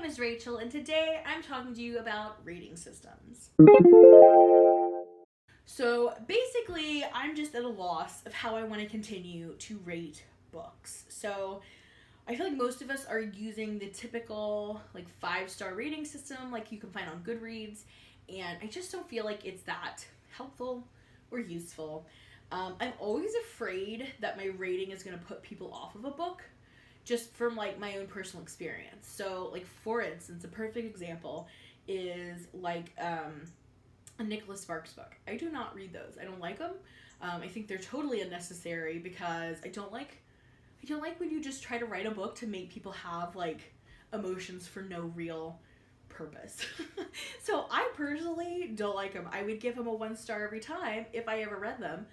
name is Rachel, and today I'm talking to you about rating systems. So basically, I'm just at a loss of how I want to continue to rate books. So I feel like most of us are using the typical like 5-star rating system like you can find on Goodreads, and I just don't feel like it's that helpful or useful. I'm always afraid that my rating is going to put people off of a book just from like my own personal experience. So like for instance, a perfect example is like a Nicholas Sparks book. I do not read those. I don't like them. I think they're totally unnecessary because I don't like when you just try to write a book to make people have like emotions for no real purpose. So I personally don't like them. I would give them a 1 star every time if I ever read them.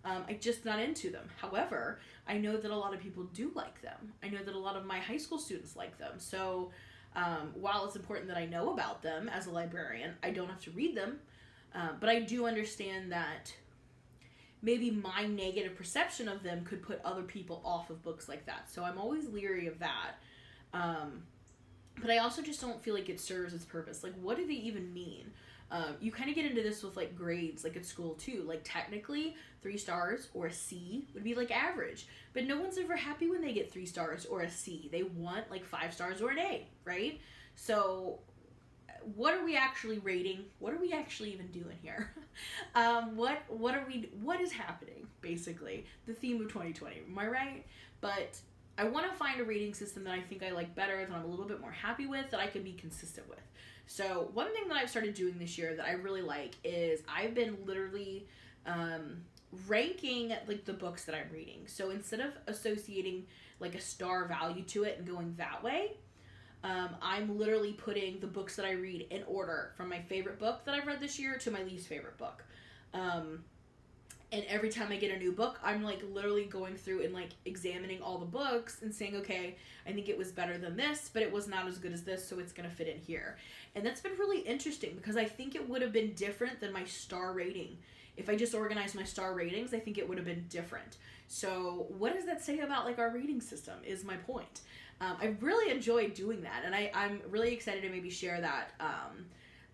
I'm just not into them. However, I know that a lot of people do like them. I know that a lot of my high school students like them. So while it's important that I know about them as a librarian, I don't have to read them. But I do understand that maybe my negative perception of them could put other people off of books like that. So I'm always leery of that. But I also just don't feel like it serves its purpose. Like, what do they even mean? You kind of get into this with like grades, like at school too. Like technically 3 stars or a C would be like average, but no one's ever happy when they get 3 stars or a C. They want like 5 stars or an A, right? So what are we actually rating? What are we actually even doing here? What is happening, basically? The theme of 2020, am I right? But I want to find a rating system that I think I like better, that I'm a little bit more happy with, that I can be consistent with. So one thing that I've started doing this year that I really like is I've been literally ranking like the books that I'm reading. So instead of associating like a star value to it and going that way, I'm literally putting the books that I read in order from my favorite book that I've read this year to my least favorite book. And every time I get a new book, I'm like literally going through and like examining all the books and saying, okay, I think it was better than this, but it was not as good as this, so it's going to fit in here. And that's been really interesting because I think it would have been different than my star rating. If I just organized my star ratings, I think it would have been different. So what does that say about like our rating system is my point. I really enjoyed doing that, and I'm really excited to maybe share that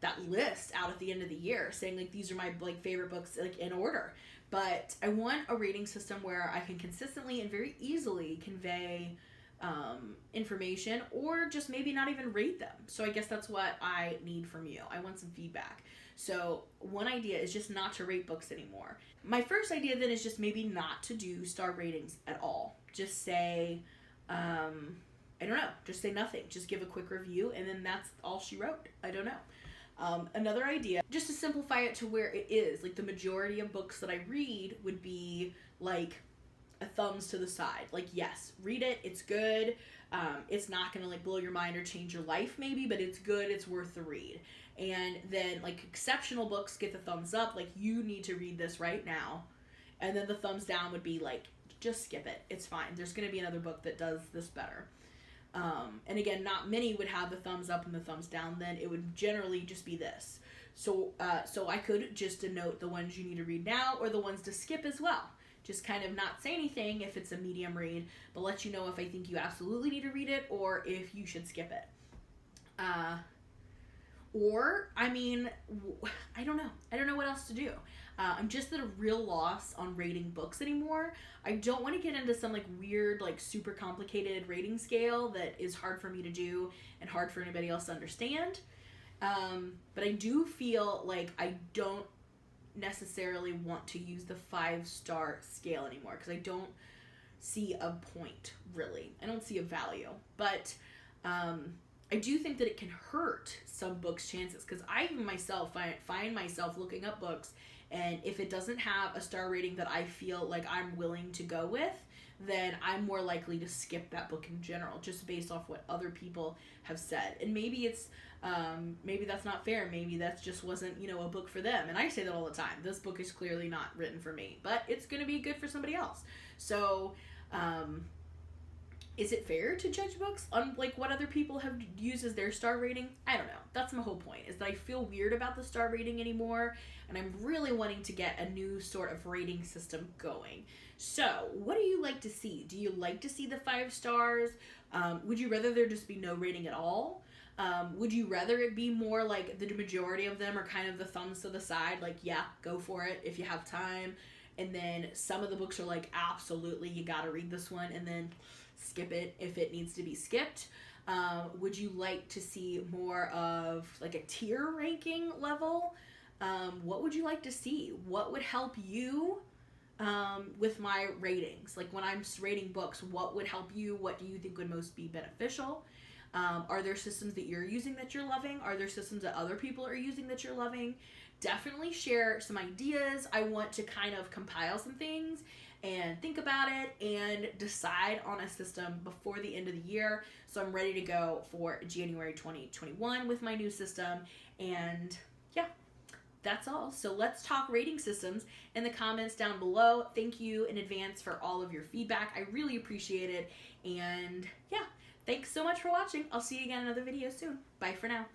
that list out at the end of the year, saying like these are my like favorite books like in order. But I want a rating system where I can consistently and very easily convey information, or just maybe not even rate them. So I guess that's what I need from you. I want some feedback. So one idea is just not to rate books anymore. My first idea then is just maybe not to do star ratings at all. Just say, I don't know, just say nothing. Just give a quick review, and then that's all she wrote. I don't know. Another idea, just to simplify it to where it is, like the majority of books that I read would be like a thumbs to the side. Like, yes, read it, it's good. It's not gonna like blow your mind or change your life maybe, but it's good, it's worth the read. And then like exceptional books get the thumbs up, like you need to read this right now. And then the thumbs down would be like, just skip it, it's fine. There's gonna be another book that does this better. And again, not many would have the thumbs up and the thumbs down, then it would generally just be this. So I could just denote the ones you need to read now or the ones to skip as well. Just kind of not say anything if it's a medium read, but let you know if I think you absolutely need to read it or if you should skip it. Or, I mean, I don't know. I don't know what else to do. I'm just at a real loss on rating books anymore. I don't want to get into some like weird, like super complicated rating scale that is hard for me to do and hard for anybody else to understand. But I do feel like I don't necessarily want to use the 5-star scale anymore because I don't see a point, really. I don't see a value. But I do think that it can hurt some books' chances because I even myself find myself looking up books, and if it doesn't have a star rating that I feel like I'm willing to go with, then I'm more likely to skip that book in general, just based off what other people have said. And maybe it's maybe that's not fair. Maybe that just wasn't, a book for them. And I say that all the time. This book is clearly not written for me, but it's going to be good for somebody else. So is it fair to judge books on like what other people have used as their star rating? I don't know. That's my whole point, is that I feel weird about the star rating anymore, and I'm really wanting to get a new sort of rating system going. So what do you like to see? Do you like to see the 5 stars? Would you rather there just be no rating at all? Would you rather it be more like the majority of them are kind of the thumbs to the side, like, yeah, go for it if you have time, and then some of the books are like, absolutely, you gotta read this one, and then skip it if it needs to be skipped? Would you like to see more of like a tier ranking level? What would you like to see? What would help you with my ratings? Like when I'm rating books, what would help you? What do you think would most be beneficial? Are there systems that you're using that you're loving? Are there systems that other people are using that you're loving? Definitely share some ideas. I want to kind of compile some things and think about it and decide on a system before the end of the year. So I'm ready to go for January 2021 with my new system. And yeah, that's all. So let's talk rating systems in the comments down below. Thank you in advance for all of your feedback. I really appreciate it. And yeah, thanks so much for watching. I'll see you again in another video soon. Bye for now.